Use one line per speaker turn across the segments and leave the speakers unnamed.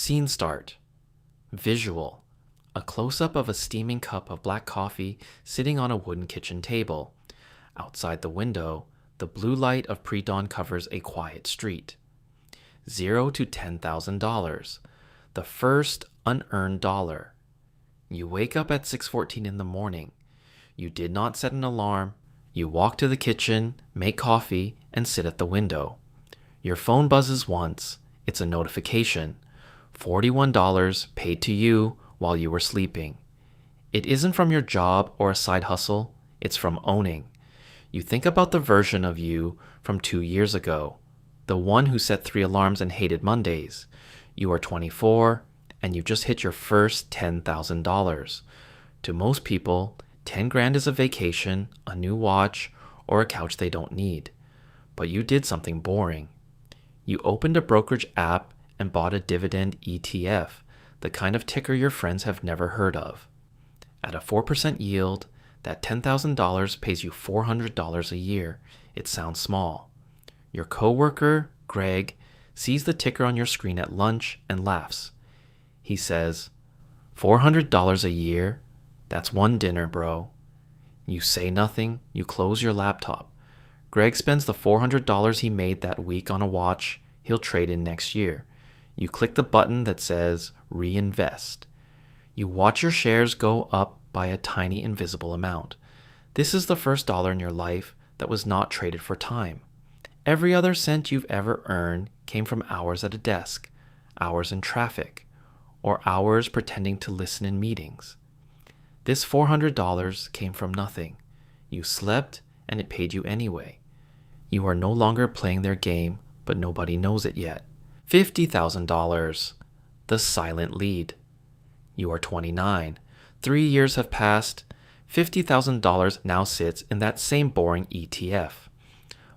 Scene start. Visual. A close-up of a steaming cup of black coffee sitting on a wooden kitchen table. Outside the window, the blue light of pre-dawn covers a quiet street. $0 to $10,000. The first unearned dollar. You wake up at 6:14 in the morning. You did not set an alarm. You walk to the kitchen, make coffee, and sit at the window. Your phone buzzes once. It's a notification. $41 paid to you while you were sleeping. It isn't from your job or a side hustle. It's from owning. You think about the version of you from 2 years ago, the one who set 3 alarms and hated Mondays. You are 24, and you just hit your first $10,000. To most people, 10 grand is a vacation, a new watch, or a couch they don't need. But you did something boring. You opened a brokerage app and bought a Dividend ETF, the kind of ticker your friends have never heard of. At a 4% yield, that $10,000 pays you $400 a year. It sounds small. Your coworker, Greg, sees the ticker on your screen at lunch and laughs. He says, $400 a year? That's one dinner, bro. You say nothing, you close your laptop. Greg spends the $400 he made that week on a watch he'll trade in next year. You click the button that says reinvest. You watch your shares go up by a tiny invisible amount. This is the first dollar in your life that was not traded for time. Every other cent you've ever earned came from hours at a desk, hours in traffic, or hours pretending to listen in meetings. This $400 came from nothing. You slept and it paid you anyway. You are no longer playing their game, but nobody knows it yet. $50,000. The silent lead. You are 29. 3 years have passed. $50,000 now sits in that same boring ETF.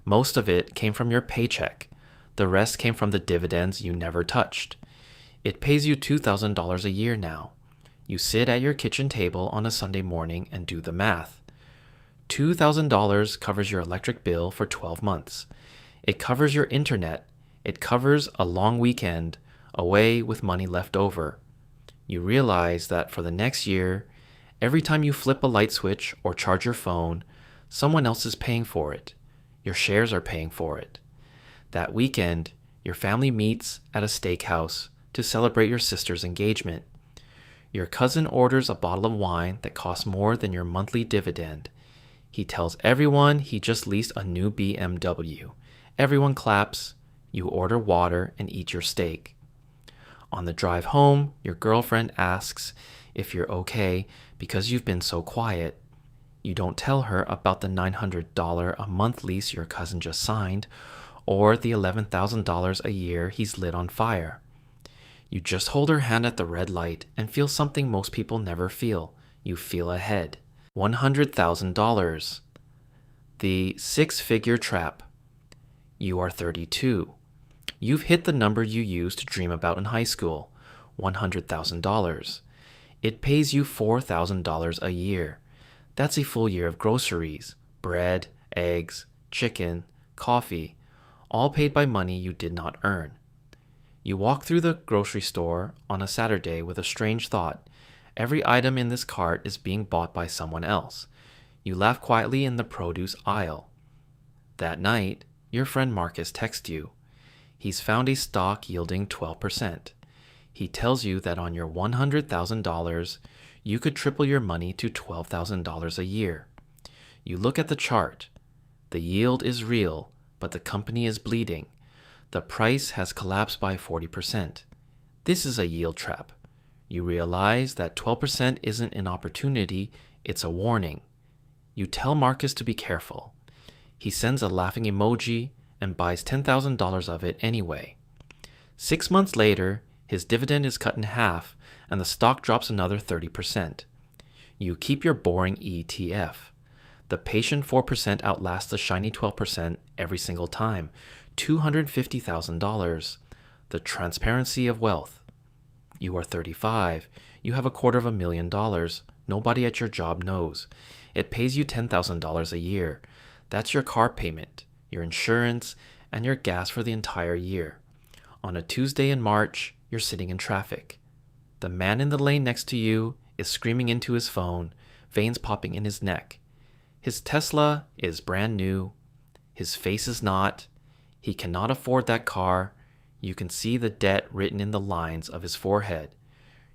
Most of it came from your paycheck. The rest came from the dividends you never touched. It pays you $2,000 a year now. You sit at your kitchen table on a Sunday morning and do the math. $2,000 covers your electric bill for 12 months. It covers your internet. It covers a long weekend away with money left over. You realize that for the next year, every time you flip a light switch or charge your phone, someone else is paying for it. Your shares are paying for it. That weekend, your family meets at a steakhouse to celebrate your sister's engagement. Your cousin orders a bottle of wine that costs more than your monthly dividend. He tells everyone he just leased a new BMW. Everyone claps. You order water and eat your steak. On the drive home, your girlfriend asks if you're okay because you've been so quiet. You don't tell her about the $900 a month lease your cousin just signed or the $11,000 a year he's lit on fire. You just hold her hand at the red light and feel something most people never feel. You feel ahead. $100,000. The six-figure trap. You are 32. You've hit the number you used to dream about in high school, $100,000. It pays you $4,000 a year. That's a full year of groceries, bread, eggs, chicken, coffee, all paid by money you did not earn. You walk through the grocery store on a Saturday with a strange thought. Every item in this cart is being bought by someone else. You laugh quietly in the produce aisle. That night, your friend Marcus texts you. He's found a stock yielding 12%. He tells you that on your $100,000, you could triple your money to $12,000 a year. You look at the chart. The yield is real, but the company is bleeding. The price has collapsed by 40%. This is a yield trap. You realize that 12% isn't an opportunity, it's a warning. You tell Marcus to be careful. He sends a laughing emoji and buys $10,000 of it anyway. 6 months later, his dividend is cut in half and the stock drops another 30%. You keep your boring ETF. The patient 4% outlasts the shiny 12% every single time. $250,000. The transparency of wealth. You are 35. You have $250,000. Nobody at your job knows. It pays you $10,000 a year. That's your car payment, your insurance, and your gas for the entire year. On a Tuesday in March, you're sitting in traffic. The man in the lane next to you is screaming into his phone, veins popping in his neck. His Tesla is brand new. His face is not. He cannot afford that car. You can see the debt written in the lines of his forehead.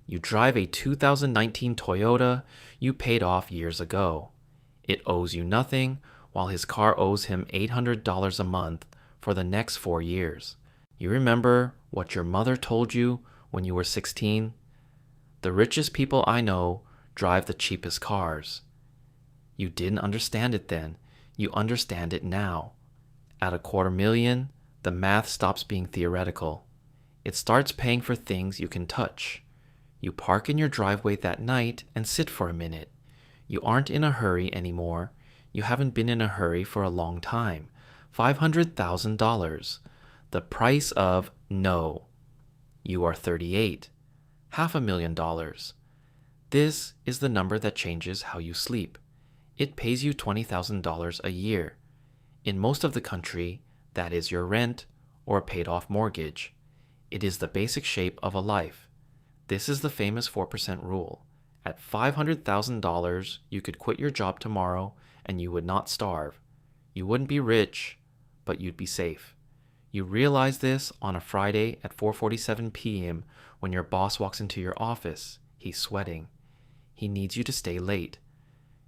You drive a 2019 Toyota you paid off years ago. It owes you nothing, while his car owes him $800 a month for the next 4 years. You remember what your mother told you when you were 16? The richest people I know drive the cheapest cars. You didn't understand it then. You understand it now. At $250,000, the math stops being theoretical. It starts paying for things you can touch. You park in your driveway that night and sit for a minute. You aren't in a hurry anymore. You haven't been in a hurry for a long time. $500,000. The price of no. You are 38. $500,000. This is the number that changes how you sleep. It pays you $20,000 a year. In most of the country, that is your rent or a paid-off mortgage. It is the basic shape of a life. This is the famous 4% rule. At $500,000, you could quit your job tomorrow and you would not starve. You wouldn't be rich, but you'd be safe. You realize this on a Friday at 4:47 p.m. when your boss walks into your office. He's sweating. He needs you to stay late.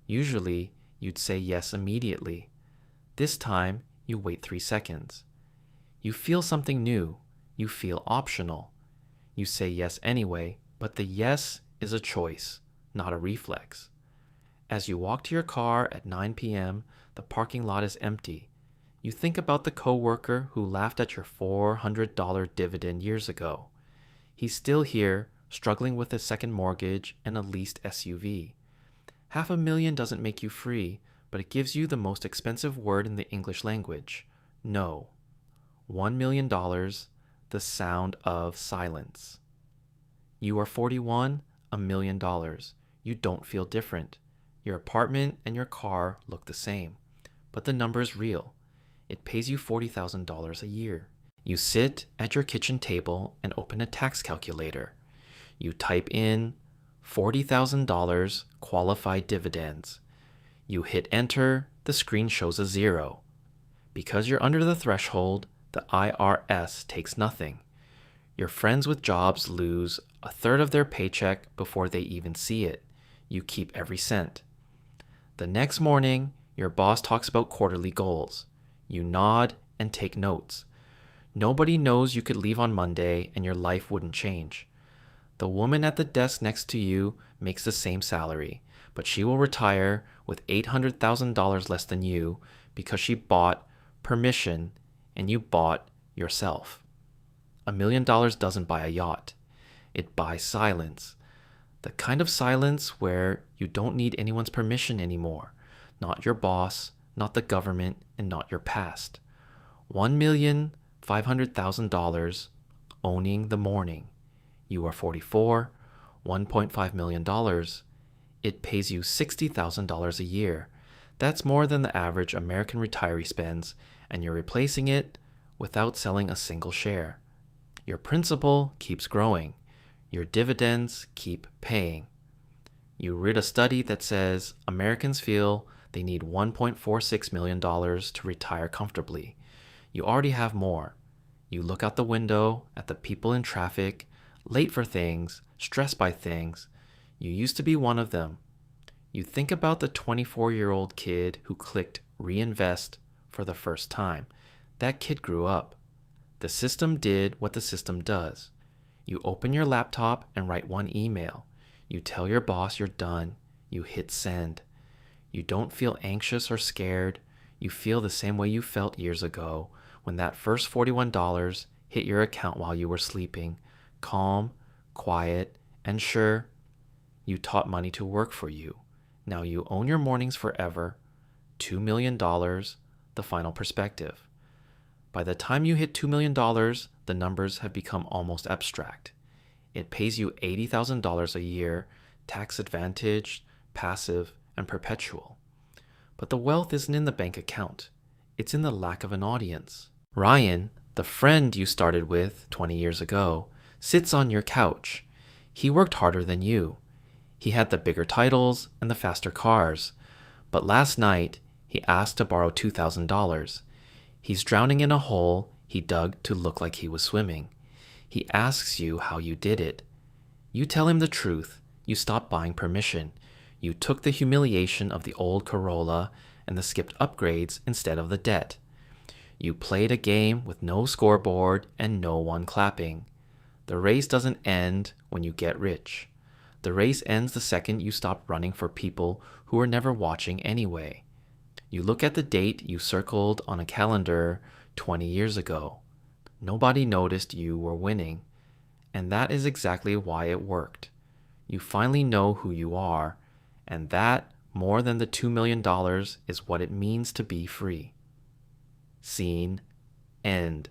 Usually, you'd say yes immediately. This time, you wait 3 seconds. You feel something new. You feel optional. You say yes anyway, but the yes is a choice, not a reflex. As you walk to your car at 9 p.m., the parking lot is empty. You think about the coworker who laughed at your $400 dividend years ago. He's still here, struggling with a second mortgage and a leased SUV. $500,000 doesn't make you free, but it gives you the most expensive word in the English language, no. $1 million, the sound of silence. You are 41, $1 million. You don't feel different. Your apartment and your car look the same, but the number is real. It pays you $40,000 a year. You sit at your kitchen table and open a tax calculator. You type in $40,000 qualified dividends. You hit enter, the screen shows a 0. Because you're under the threshold, the IRS takes nothing. Your friends with jobs lose a third of their paycheck before they even see it. You keep every cent. The next morning, your boss talks about quarterly goals. You nod and take notes. Nobody knows you could leave on Monday and your life wouldn't change. The woman at the desk next to you makes the same salary, but she will retire with $800,000 less than you because she bought permission and you bought yourself. $1 million doesn't buy a yacht. It buys silence. The kind of silence where you don't need anyone's permission anymore. Not your boss, not the government, and not your past. $1,500,000 owning the morning. You are 44, $1.5 million. It pays you $60,000 a year. That's more than the average American retiree spends, and you're replacing it without selling a single share. Your principal keeps growing. Your dividends keep paying. You read a study that says Americans feel they need $1.46 million to retire comfortably. You already have more. You look out the window at the people in traffic, late for things, stressed by things. You used to be one of them. You think about the 24-year-old kid who clicked reinvest for the first time. That kid grew up. The system did what the system does. You open your laptop and write one email. You tell your boss you're done. You hit send. You don't feel anxious or scared. You feel the same way you felt years ago when that first $41 hit your account while you were sleeping. Calm, quiet, and sure. You taught money to work for you. Now you own your mornings forever. $2 million, the final perspective. By the time you hit $2 million, the numbers have become almost abstract. It pays you $80,000 a year, tax advantaged, passive, and perpetual. But the wealth isn't in the bank account. It's in the lack of an audience. Ryan, the friend you started with 20 years ago, sits on your couch. He worked harder than you. He had the bigger titles and the faster cars. But last night, he asked to borrow $2,000. He's drowning in a hole he dug to look like he was swimming. He asks you how you did it. You tell him the truth. You stopped buying permission. You took the humiliation of the old Corolla and the skipped upgrades instead of the debt. You played a game with no scoreboard and no one clapping. The race doesn't end when you get rich. The race ends the second you stop running for people who are never watching anyway. You look at the date you circled on a calendar 20 years ago. Nobody noticed you were winning, and that is exactly why it worked. You finally know who you are, and that, more than the $2 million, is what it means to be free. Scene, end.